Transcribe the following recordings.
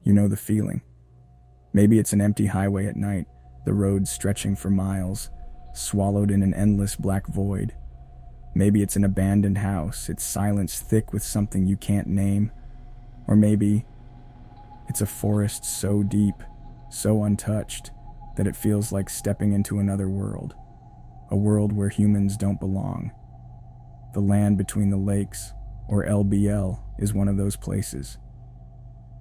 You know the feeling. Maybe it's an empty highway at night, the road stretching for miles, swallowed in an endless black void. Maybe it's an abandoned house, its silence thick with something you can't name. Or maybe it's a forest so deep, so untouched, that it feels like stepping into another world. A world where humans don't belong. The land between the lakes, or LBL, is one of those places.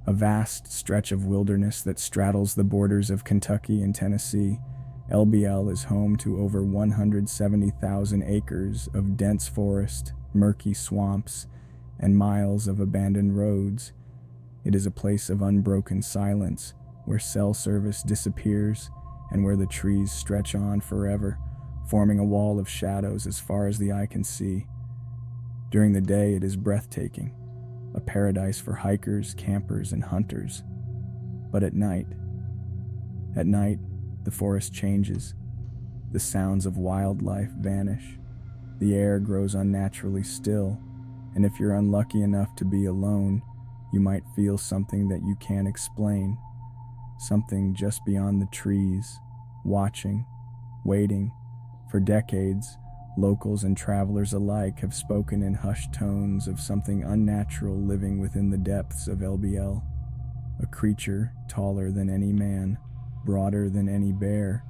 A vast stretch of wilderness that straddles the borders of Kentucky and Tennessee, LBL is home to over 170,000 acres of dense forest, murky swamps, and miles of abandoned roads. It is a place of unbroken silence, where cell service disappears and where the trees stretch on forever, forming a wall of shadows as far as the eye can see. During the day, it is breathtaking, a paradise for hikers, campers, and hunters. But at night, the forest changes. The sounds of wildlife vanish. The air grows unnaturally still, and if you're unlucky enough to be alone, you might feel something that you can't explain. Something just beyond the trees, watching, waiting. For decades, locals and travelers alike have spoken in hushed tones of something unnatural living within the depths of LBL. A creature taller than any man, broader than any bear,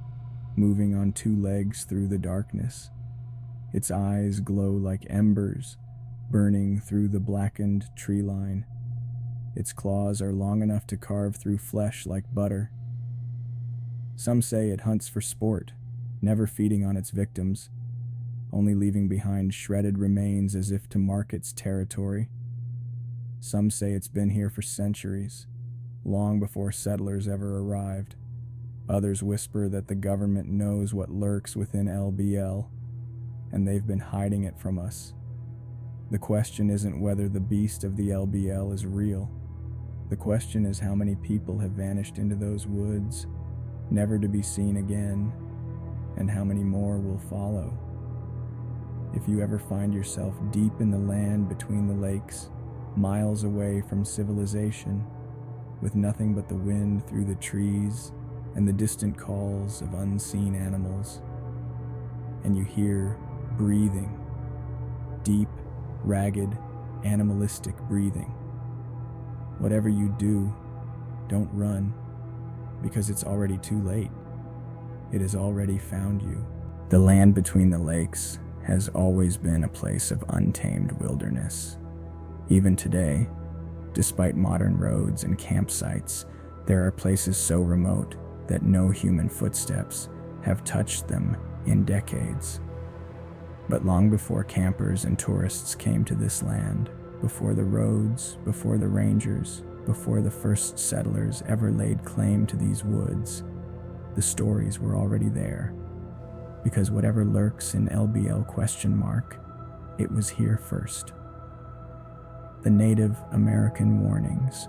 moving on two legs through the darkness. Its eyes glow like embers, burning through the blackened tree line. Its claws are long enough to carve through flesh like butter. Some say it hunts for sport, never feeding on its victims, only leaving behind shredded remains as if to mark its territory. Some say it's been here for centuries, long before settlers ever arrived. Others whisper that the government knows what lurks within LBL, and they've been hiding it from us. The question isn't whether the beast of the LBL is real. The question is how many people have vanished into those woods, never to be seen again, and how many more will follow. If you ever find yourself deep in the land between the lakes, miles away from civilization, with nothing but the wind through the trees and the distant calls of unseen animals, and you hear breathing, deep, ragged, animalistic breathing. Whatever you do, don't run, because it's already too late. It has already found you. The land between the lakes has always been a place of untamed wilderness. Even today, despite modern roads and campsites, there are places so remote that no human footsteps have touched them in decades. But long before campers and tourists came to this land, before the roads, before the rangers, before the first settlers ever laid claim to these woods, the stories were already there. Because whatever lurks in LBL ? It was here first. The Native American warnings.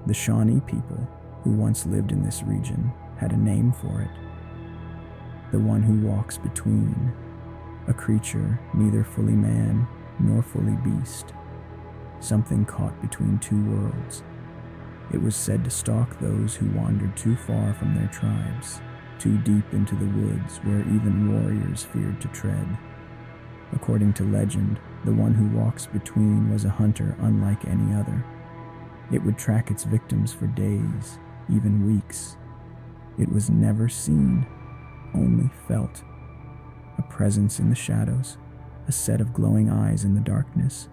The Shawnee people who once lived in this region had a name for it. The one who walks between, a creature neither fully man nor fully beast, something caught between two worlds. It was said to stalk those who wandered too far from their tribes, too deep into the woods where even warriors feared to tread. According to legend, the one who walks between was a hunter unlike any other. It would track its victims for days, even weeks. It was never seen, only felt. A presence in the shadows, a set of glowing eyes in the darkness,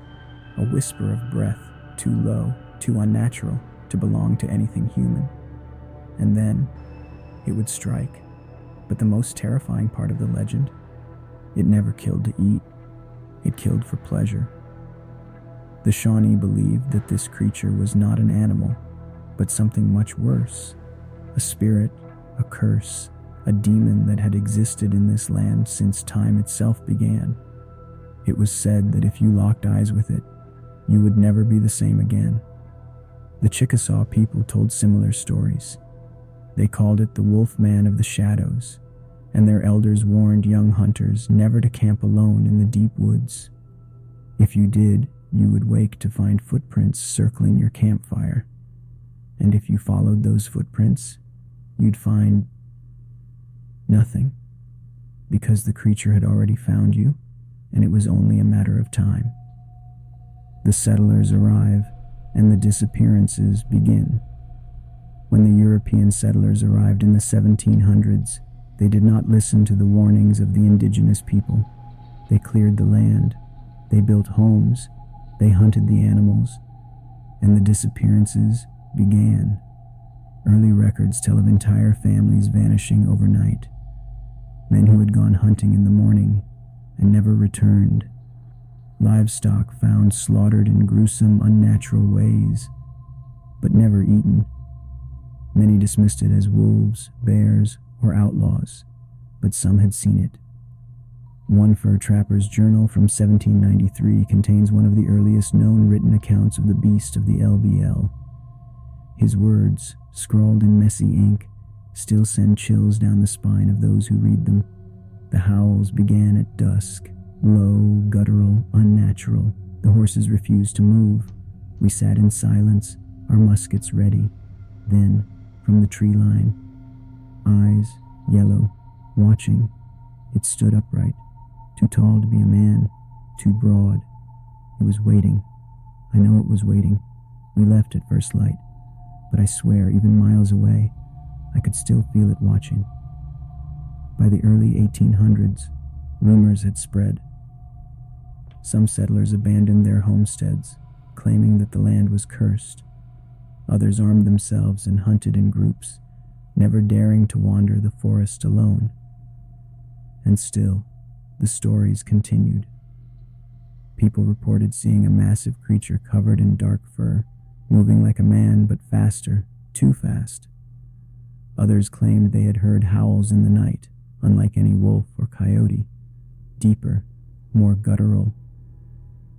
a whisper of breath too low, too unnatural to belong to anything human. And then it would strike. But the most terrifying part of the legend, it never killed to eat. It killed for pleasure. The Shawnee believed that this creature was not an animal, but something much worse, a spirit, a curse, a demon that had existed in this land since time itself began. It was said that if you locked eyes with it, you would never be the same again. The Chickasaw people told similar stories. They called it the Wolf Man of the Shadows, and their elders warned young hunters never to camp alone in the deep woods. If you did, you would wake to find footprints circling your campfire. And if you followed those footprints, you'd find nothing, because the creature had already found you, and it was only a matter of time. The settlers arrive, and the disappearances begin. When the European settlers arrived in the 1700s, they did not listen to the warnings of the indigenous people. They cleared the land, they built homes, they hunted the animals, and the disappearances began. Early records tell of entire families vanishing overnight. Men who had gone hunting in the morning and never returned. Livestock found slaughtered in gruesome, unnatural ways, but never eaten. Many dismissed it as wolves, bears, or outlaws, but some had seen it. One fur trapper's journal from 1793 contains one of the earliest known written accounts of the beast of the LBL. His words, scrawled in messy ink, still send chills down the spine of those who read them. The howls began at dusk, low, guttural, unnatural. The horses refused to move. We sat in silence, our muskets ready. Then, from the tree line, eyes, yellow, watching, it stood upright, too tall to be a man, too broad. It was waiting. I know it was waiting. We left at first light, but I swear, even miles away, I could still feel it watching. By the early 1800s, rumors had spread. Some settlers abandoned their homesteads, claiming that the land was cursed. Others armed themselves and hunted in groups, never daring to wander the forest alone. And still, the stories continued. People reported seeing a massive creature covered in dark fur, moving like a man but faster, too fast. Others claimed they had heard howls in the night, unlike any wolf or coyote, deeper, more guttural,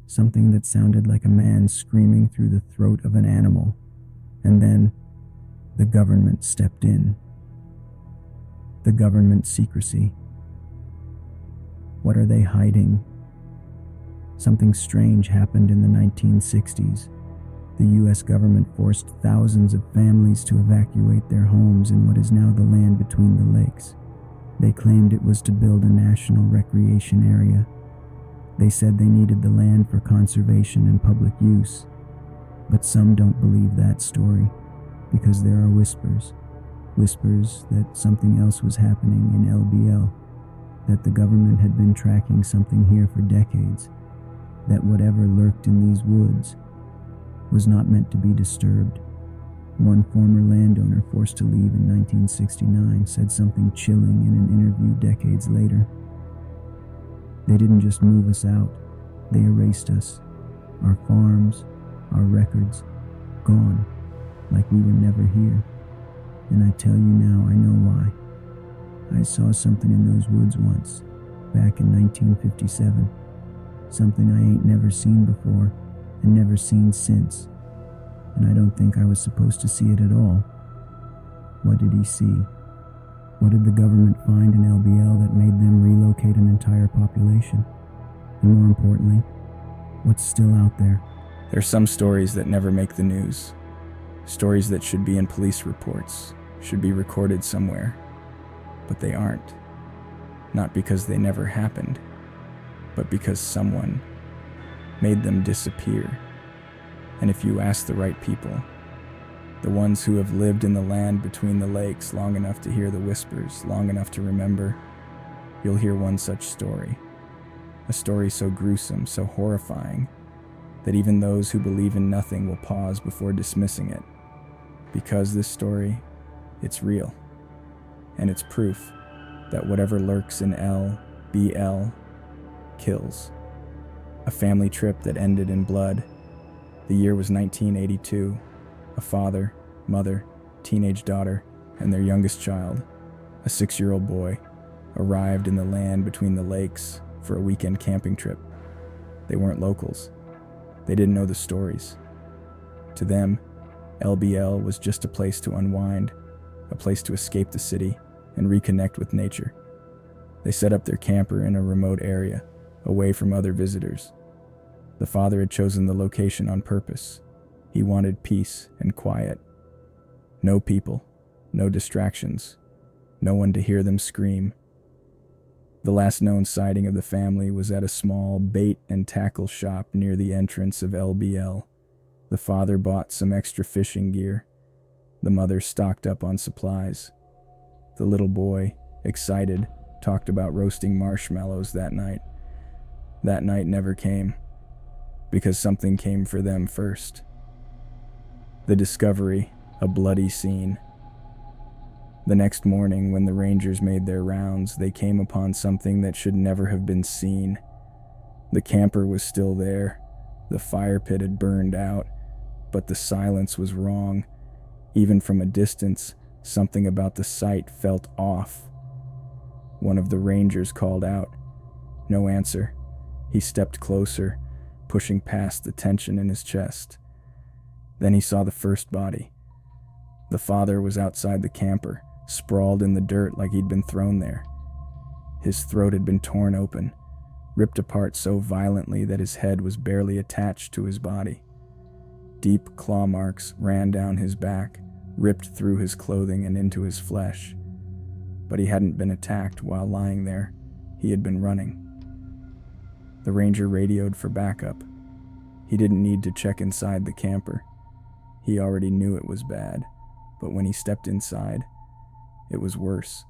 something that sounded like a man screaming through the throat of an animal. And then, the government stepped in. The government secrecy. What are they hiding? Something strange happened in the 1960s. The U.S. government forced thousands of families to evacuate their homes in what is now the land between the lakes. They claimed it was to build a national recreation area. They said they needed the land for conservation and public use. But some don't believe that story, because there are whispers that something else was happening in LBL, that the government had been tracking something here for decades, that whatever lurked in these woods was not meant to be disturbed. One former landowner forced to leave in 1969 said something chilling in an interview decades later. They didn't just move us out, they erased us, our farms, our records, gone, like we were never here. And I tell you now, I know why. I saw something in those woods once, back in 1957. Something I ain't never seen before, and never seen since. And I don't think I was supposed to see it at all. What did he see? What did the government find in LBL that made them relocate an entire population? And more importantly, what's still out there? There are some stories that never make the news. Stories that should be in police reports, should be recorded somewhere. But they aren't. Not because they never happened, but because someone made them disappear. And if you ask the right people, the ones who have lived in the land between the lakes long enough to hear the whispers, long enough to remember, you'll hear one such story. A story so gruesome, so horrifying, that even those who believe in nothing will pause before dismissing it. Because this story, it's real. And it's proof that whatever lurks in LBL kills. A family trip that ended in blood. The year was 1982. A father, mother, teenage daughter, and their youngest child, a 6-year-old boy, arrived in the land between the lakes for a weekend camping trip. They weren't locals. They didn't know the stories. To them, LBL was just a place to unwind, a place to escape the city and reconnect with nature. They set up their camper in a remote area, away from other visitors. The father had chosen the location on purpose. He wanted peace and quiet. No people, no distractions, no one to hear them scream. The last known sighting of the family was at a small bait and tackle shop near the entrance of LBL. The father bought some extra fishing gear. The mother stocked up on supplies. The little boy, excited, talked about roasting marshmallows that night. That night never came, because something came for them first. The discovery, a bloody scene. The next morning, when the rangers made their rounds, they came upon something that should never have been seen. The camper was still there. The fire pit had burned out, but the silence was wrong. Even from a distance, something about the sight felt off. One of the rangers called out. No answer. He stepped closer, pushing past the tension in his chest. Then he saw the first body. The father was outside the camper, sprawled in the dirt like he'd been thrown there. His throat had been torn open, ripped apart so violently that his head was barely attached to his body. Deep claw marks ran down his back, ripped through his clothing and into his flesh. But he hadn't been attacked while lying there. He had been running. The ranger radioed for backup. He didn't need to check inside the camper. He already knew it was bad, but when he stepped inside, it was worse.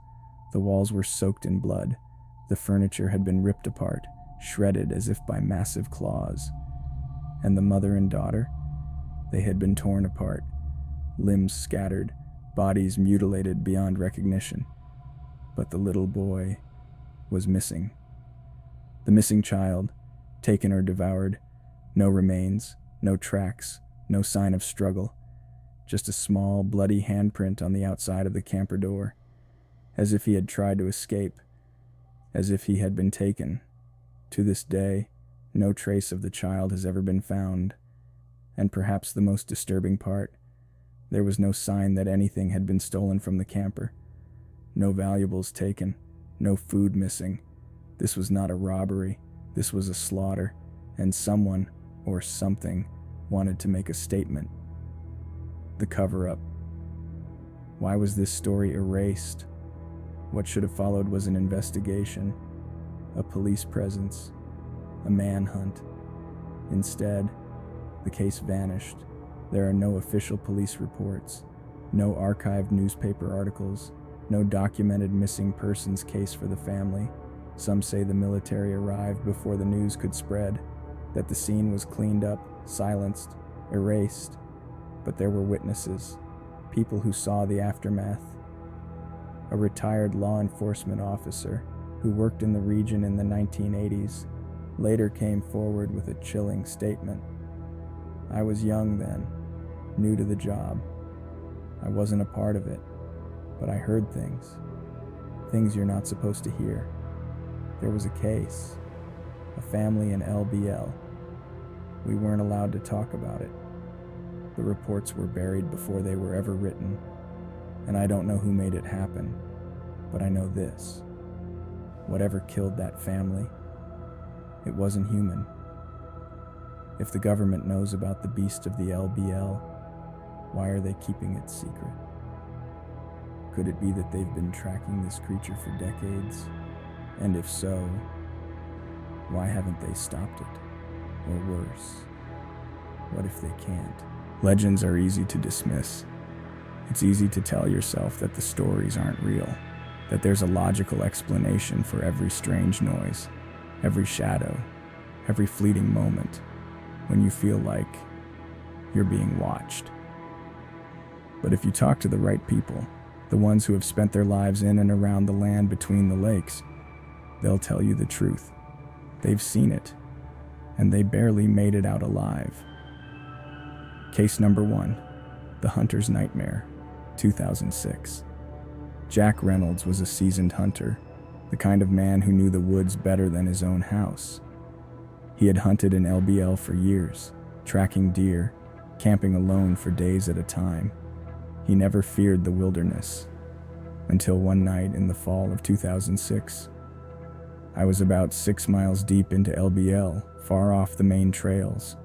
The walls were soaked in blood. The furniture had been ripped apart, shredded as if by massive claws. And the mother and daughter? They had been torn apart, limbs scattered, bodies mutilated beyond recognition. But the little boy was missing. The missing child, taken or devoured, no remains, no tracks, no sign of struggle. Just a small, bloody handprint on the outside of the camper door, as if he had tried to escape, as if he had been taken. To this day, no trace of the child has ever been found, and perhaps the most disturbing part, there was no sign that anything had been stolen from the camper. No valuables taken, no food missing. This was not a robbery, this was a slaughter, and someone, or something, wanted to make a statement. The cover-up. Why was this story erased? What should have followed was an investigation, a police presence, a manhunt. Instead, the case vanished. There are no official police reports, no archived newspaper articles, no documented missing persons case for the family. Some say the military arrived before the news could spread, that the scene was cleaned up, silenced, erased. But there were witnesses, people who saw the aftermath. A retired law enforcement officer who worked in the region in the 1980s later came forward with a chilling statement. I was young then, new to the job. I wasn't a part of it, but I heard things you're not supposed to hear. There was a case, a family in LBL. We weren't allowed to talk about it. The reports were buried before they were ever written, and I don't know who made it happen, but I know this. Whatever killed that family, it wasn't human. If the government knows about the beast of the LBL, why are they keeping it secret? Could it be that they've been tracking this creature for decades? And if so, why haven't they stopped it? Or worse, what if they can't? Legends are easy to dismiss. It's easy to tell yourself that the stories aren't real, that there's a logical explanation for every strange noise, every shadow, every fleeting moment, when you feel like you're being watched. But if you talk to the right people, the ones who have spent their lives in and around the land between the lakes, they'll tell you the truth. They've seen it, and they barely made it out alive. Case number 1, The Hunter's Nightmare, 2006. Jack Reynolds was a seasoned hunter, the kind of man who knew the woods better than his own house. He had hunted in LBL for years, tracking deer, camping alone for days at a time. He never feared the wilderness, until one night in the fall of 2006. I was about 6 miles deep into LBL, far off the main trails.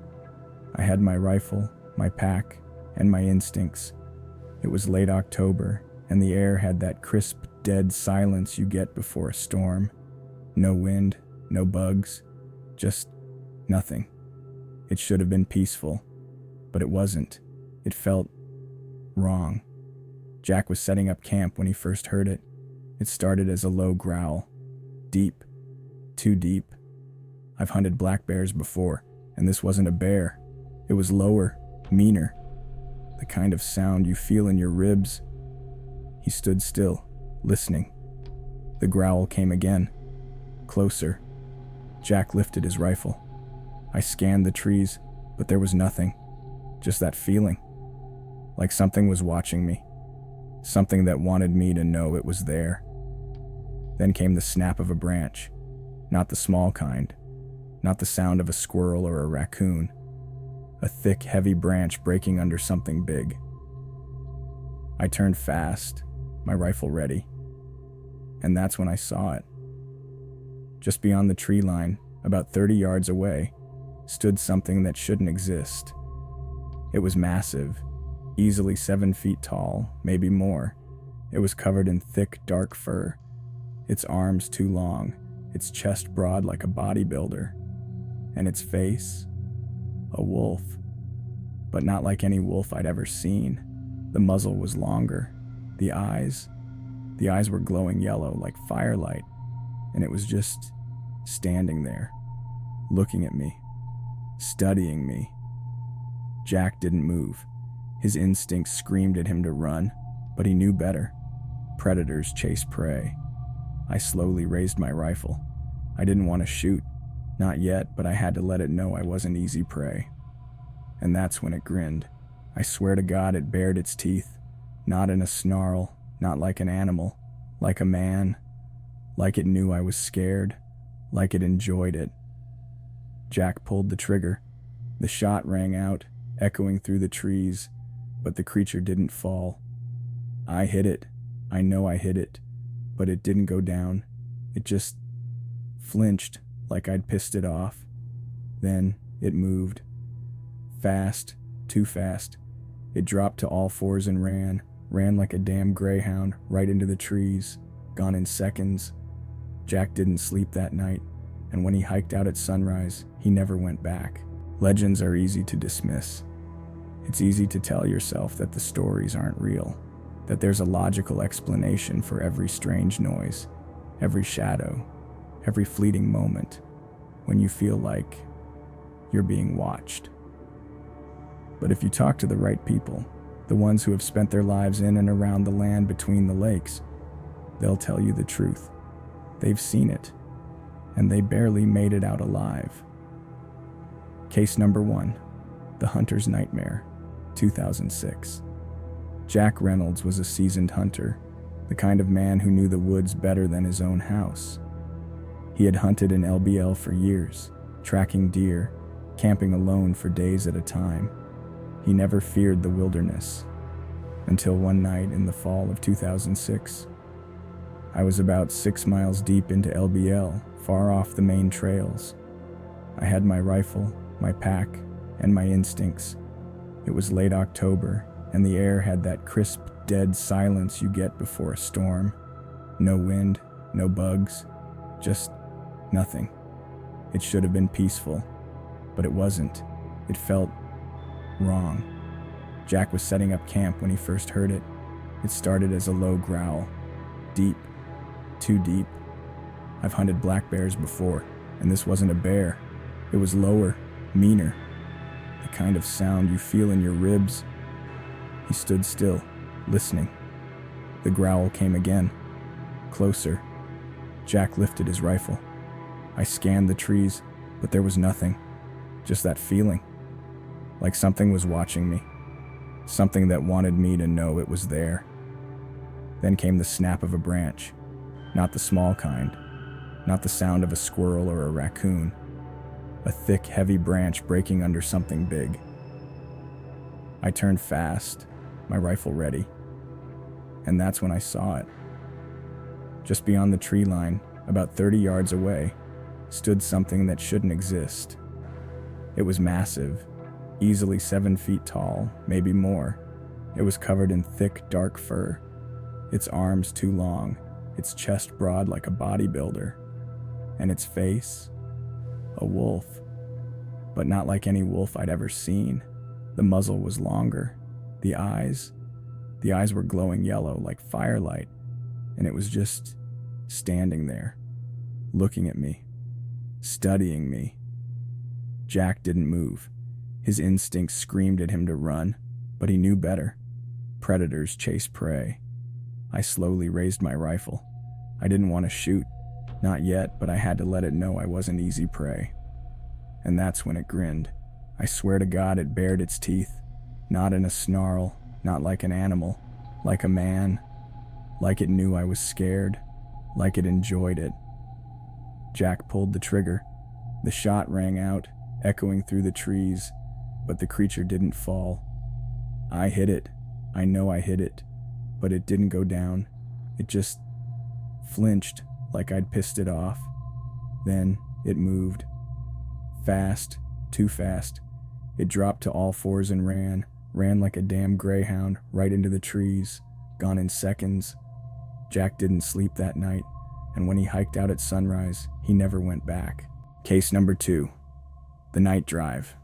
I had my rifle, my pack, and my instincts, It was late October, and the air had that crisp, dead silence you get before a storm. No wind, no bugs, just nothing. It should have been peaceful, but it wasn't. It felt wrong. Jack was setting up camp when he first heard it. It started as a low growl. Deep. Too deep. I've hunted black bears before, and this wasn't a bear. It was lower, meaner. The kind of sound you feel in your ribs. He stood still, listening. The growl came again. Closer. Jack lifted his rifle. I scanned the trees, but there was nothing. Just that feeling. Like something was watching me. Something that wanted me to know it was there. Then came the snap of a branch. Not the small kind. Not the sound of a squirrel or a raccoon. A thick, heavy branch breaking under something big. I turned fast, my rifle ready. And that's when I saw it. Just beyond the tree line, about 30 yards away, stood something that shouldn't exist. It was massive, easily 7 feet tall, maybe more. It was covered in thick, dark fur, its arms too long, its chest broad like a bodybuilder, and its face, a wolf. But not like any wolf I'd ever seen. The muzzle was longer. The eyes were glowing yellow like firelight, and it was just standing there, looking at me, studying me. Jack didn't move. His instincts screamed at him to run, but he knew better. Predators chase prey. I slowly raised my rifle. I didn't want to shoot, not yet, but I had to let it know I wasn't easy prey. And that's when it grinned. I swear to God it bared its teeth, not in a snarl, not like an animal, like a man, like it knew I was scared, like it enjoyed it. Jack pulled the trigger. The shot rang out, echoing through the trees, but the creature didn't fall. I hit it. I know I hit it, but it didn't go down. It just flinched like I'd pissed it off. Then it moved. Fast, too fast. It dropped to all fours and ran like a damn greyhound right into the trees, gone in seconds. Jack didn't sleep that night, and when he hiked out at sunrise, he never went back. Legends are easy to dismiss. It's easy to tell yourself that the stories aren't real, that there's a logical explanation for every strange noise, every shadow, every fleeting moment, when you feel like you're being watched. But if you talk to the right people, the ones who have spent their lives in and around the land between the lakes, they'll tell you the truth. They've seen it, and they barely made it out alive. Case number 1, The Hunter's Nightmare, 2006. Jack Reynolds was a seasoned hunter, the kind of man who knew the woods better than his own house. He had hunted in LBL for years, tracking deer, camping alone for days at a time. He never feared the wilderness, until one night in the fall of 2006. I was about 6 miles deep into LBL, far off the main trails. I had my rifle, my pack, and my instincts. It was late October, and the air had that crisp, dead silence you get before a storm. No wind, no bugs, just nothing. It should have been peaceful, but it wasn't. It felt wrong. Jack was setting up camp when he first heard it. It started as a low growl. Deep. Too deep. I've hunted black bears before, and this wasn't a bear. It was lower, meaner. The kind of sound you feel in your ribs. He stood still, listening. The growl came again. Closer. Jack lifted his rifle. I scanned the trees, but there was nothing. Just that feeling. Like something was watching me. Something that wanted me to know it was there. Then came the snap of a branch. Not the small kind. Not the sound of a squirrel or a raccoon. A thick, heavy branch breaking under something big. I turned fast, my rifle ready. And that's when I saw it. Just beyond the tree line, about 30 yards away, stood something that shouldn't exist. It was massive, easily 7 feet tall, maybe more. It was covered in thick, dark fur, its arms too long, its chest broad like a bodybuilder, and its face, a wolf, but not like any wolf I'd ever seen. The muzzle was longer, the eyes were glowing yellow like firelight, and it was just standing there, looking at me, studying me. Jack didn't move. His instincts screamed at him to run, but he knew better. Predators chase prey. I slowly raised my rifle. I didn't want to shoot, not yet, but I had to let it know I wasn't easy prey. And that's when it grinned. I swear to God it bared its teeth, not in a snarl, not like an animal, like a man, like it knew I was scared, like it enjoyed it. Jack pulled the trigger. The shot rang out, echoing through the trees, but the creature didn't fall. I hit it. I know I hit it, but it didn't go down. It just flinched like I'd pissed it off. Then it moved. Fast, too fast. It dropped to all fours and ran like a damn greyhound right into the trees, gone in seconds. Jack didn't sleep that night, and when he hiked out at sunrise, he never went back. Case number 2, The Night Drive,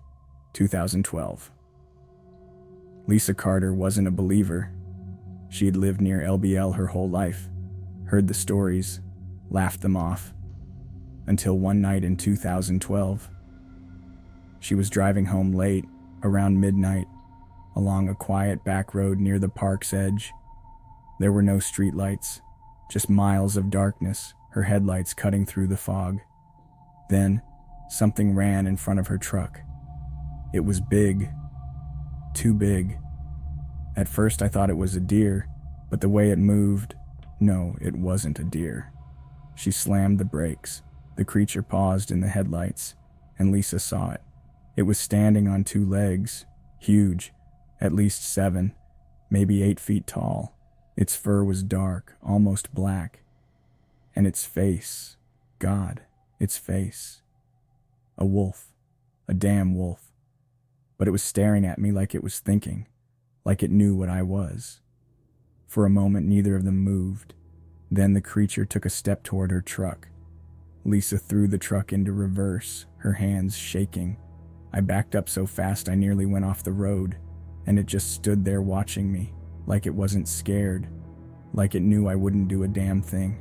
2012. Lisa Carter wasn't a believer. She had lived near LBL her whole life, heard the stories, laughed them off, until one night in 2012. She was driving home late, around midnight, along a quiet back road near the park's edge. There were no streetlights, just miles of darkness, her headlights cutting through the fog. Then, something ran in front of her truck. It was big. Too big. At first I thought it was a deer, but the way it moved, no, it wasn't a deer. She slammed the brakes. The creature paused in the headlights, and Lisa saw it. It was standing on 2 legs, huge, at least 7, maybe 8 feet tall. Its fur was dark, almost black. And its face, God, its face. A wolf, a damn wolf. But it was staring at me like it was thinking, like it knew what I was. For a moment, neither of them moved. Then the creature took a step toward her truck. Lisa threw the truck into reverse, her hands shaking. I backed up so fast I nearly went off the road, and it just stood there watching me, like it wasn't scared, like it knew I wouldn't do a damn thing.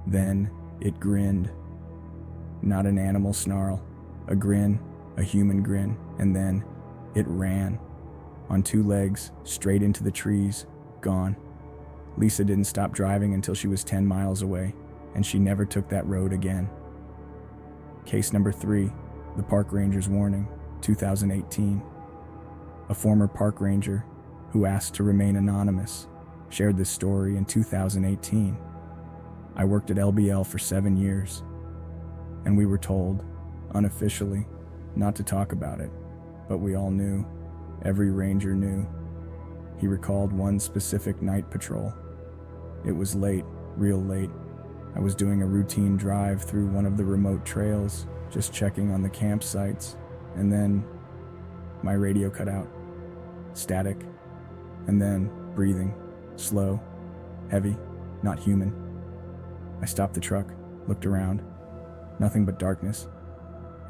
Then it grinned. Not an animal snarl, a grin, a human grin, and then it ran. On 2 legs, straight into the trees, gone. Lisa didn't stop driving until she was 10 miles away, and she never took that road again. Case number 3, The Park Ranger's Warning, 2018. A former park ranger, who asked to remain anonymous, shared this story in 2018. I worked at LBL for 7 years, and we were told, unofficially, not to talk about it, but we all knew. Every ranger knew. He recalled one specific night patrol. It was late, real late. I was doing a routine drive through one of the remote trails, just checking on the campsites, and then my radio cut out. Static. And then breathing. Slow. Heavy. Not human. I stopped the truck, looked around. Nothing but darkness.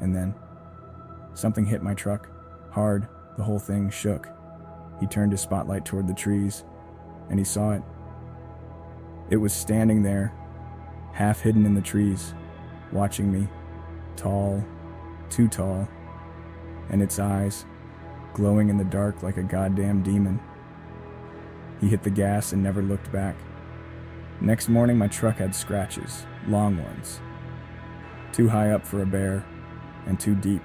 And then something hit my truck. Hard. The whole thing shook. He turned his spotlight toward the trees, and he saw it. It was standing there, half hidden in the trees, watching me, tall, too tall, and its eyes, glowing in the dark like a goddamn demon. He hit the gas and never looked back. Next morning, my truck had scratches, long ones. Too high up for a bear, and too deep,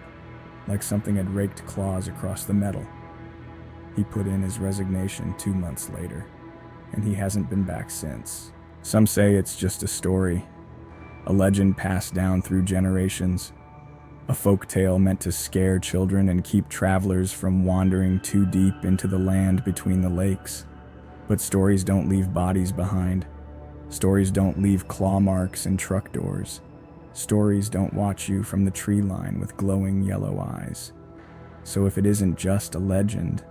like something had raked claws across the metal. He put in his resignation 2 months later, and he hasn't been back since. Some say it's just a story, a legend passed down through generations, a folk tale meant to scare children and keep travelers from wandering too deep into the land between the lakes. But stories don't leave bodies behind. Stories don't leave claw marks in truck doors. Stories don't watch you from the tree line with glowing yellow eyes. So if it isn't just a legend,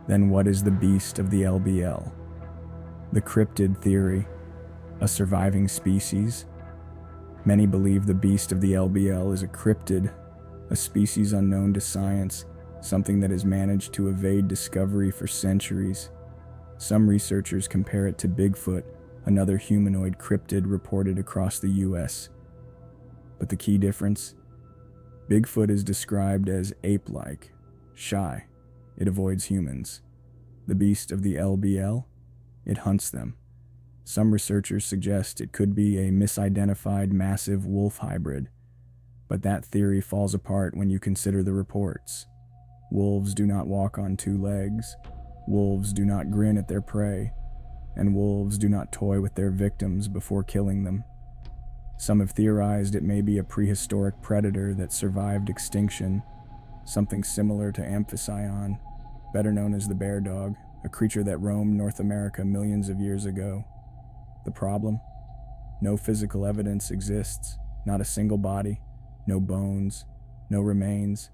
Then what is the beast of the LBL? The cryptid theory, a surviving species? Many believe the beast of the LBL is a cryptid, a species unknown to science, something that has managed to evade discovery for centuries. Some researchers compare it to Bigfoot, another humanoid cryptid reported across the US. But the key difference? Bigfoot is described as ape-like, shy. It avoids humans. The beast of the LBL? It hunts them. Some researchers suggest it could be a misidentified massive wolf hybrid, but that theory falls apart when you consider the reports. Wolves do not walk on two legs, wolves do not grin at their prey, and wolves do not toy with their victims before killing them. Some have theorized it may be a prehistoric predator that survived extinction, something similar to Amphitryon, better known as the bear dog, a creature that roamed North America millions of years ago. The problem? No physical evidence exists, not a single body, no bones, no remains,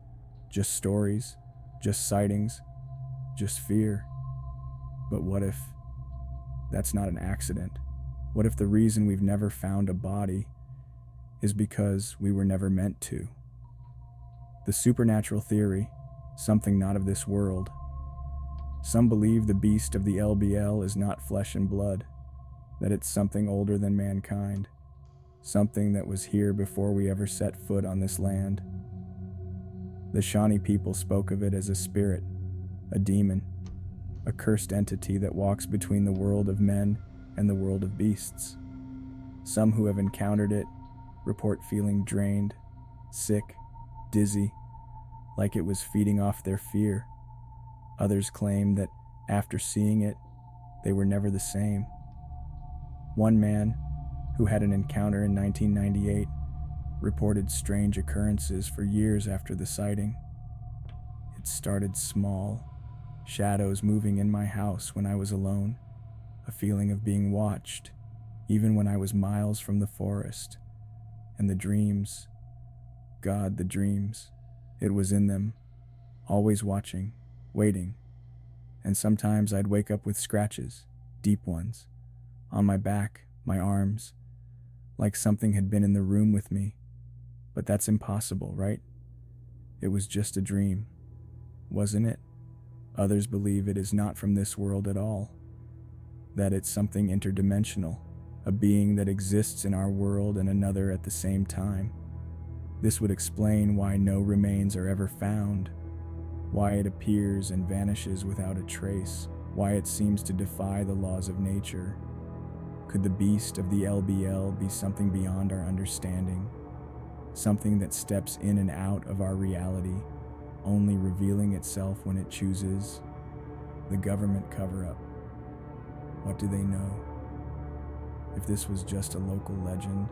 just stories, just sightings, just fear. But what if that's not an accident? What if the reason we've never found a body is because we were never meant to? The supernatural theory, something not of this world. Some believe the beast of the LBL is not flesh and blood, that it's something older than mankind, something that was here before we ever set foot on this land. The Shawnee people spoke of it as a spirit, a demon, a cursed entity that walks between the world of men and the world of beasts. Some who have encountered it report feeling drained, sick, dizzy, like it was feeding off their fear. Others claim that after seeing it, they were never the same. One man, who had an encounter in 1998, reported strange occurrences for years after the sighting. It started small, shadows moving in my house when I was alone, a feeling of being watched, even when I was miles from the forest. And the dreams, God, the dreams, it was in them, always watching, waiting. And sometimes I'd wake up with scratches, deep ones, on my back, my arms, like something had been in the room with me. But that's impossible, right? It was just a dream, wasn't it? Others believe it is not from this world at all, that it's something interdimensional, a being that exists in our world and another at the same time. This would explain why no remains are ever found, why it appears and vanishes without a trace, why it seems to defy the laws of nature. Could the beast of the LBL be something beyond our understanding? Something that steps in and out of our reality, only revealing itself when it chooses? The government cover-up. What do they know? If this was just a local legend,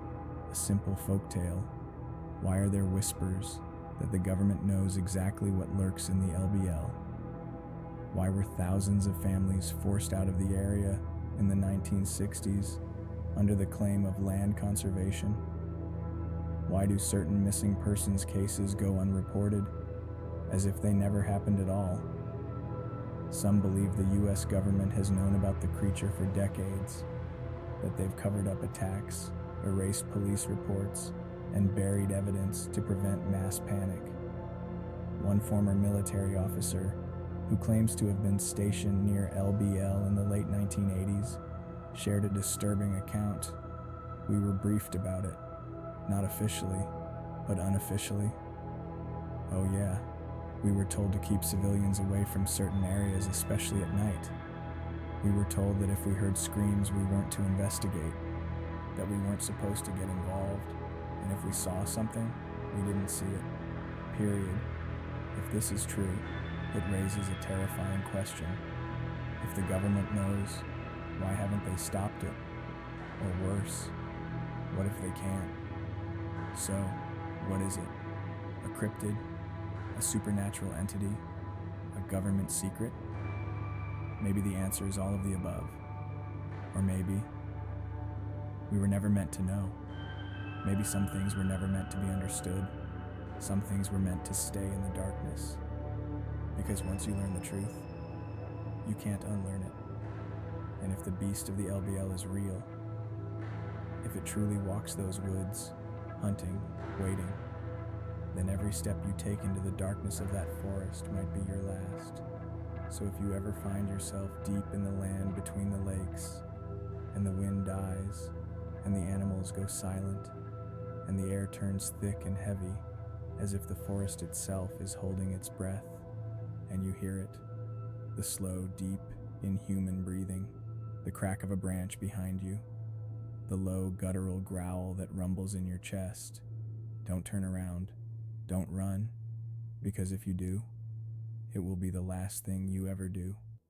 a simple folktale, why are there whispers that the government knows exactly what lurks in the LBL? Why were thousands of families forced out of the area in the 1960s under the claim of land conservation? Why do certain missing persons cases go unreported, as if they never happened at all? Some believe the US government has known about the creature for decades, that they've covered up attacks, erased police reports, and buried evidence to prevent mass panic. One former military officer, who claims to have been stationed near LBL in the late 1980s, shared a disturbing account. We were briefed about it, not officially, but unofficially. Oh yeah, we were told to keep civilians away from certain areas, especially at night. We were told that if we heard screams, we weren't to investigate, that we weren't supposed to get involved, and if we saw something, we didn't see it. Period. If this is true, it raises a terrifying question. If the government knows, why haven't they stopped it? Or worse, what if they can't? So, what is it? A cryptid? A supernatural entity? A government secret? Maybe the answer is all of the above. Or maybe we were never meant to know. Maybe some things were never meant to be understood. Some things were meant to stay in the darkness. Because once you learn the truth, You can't unlearn it. And if the beast of the LBL is real, if it truly walks those woods, hunting, waiting, then every step you take into the darkness of that forest might be your last. So if you ever find yourself deep in the land between the lakes, and the wind dies, and the animals go silent, and the air turns thick and heavy, as if the forest itself is holding its breath, and you hear it, the slow, deep, inhuman breathing, the crack of a branch behind you, the low, guttural growl that rumbles in your chest, don't turn around, don't run, because if you do, it will be the last thing you ever do.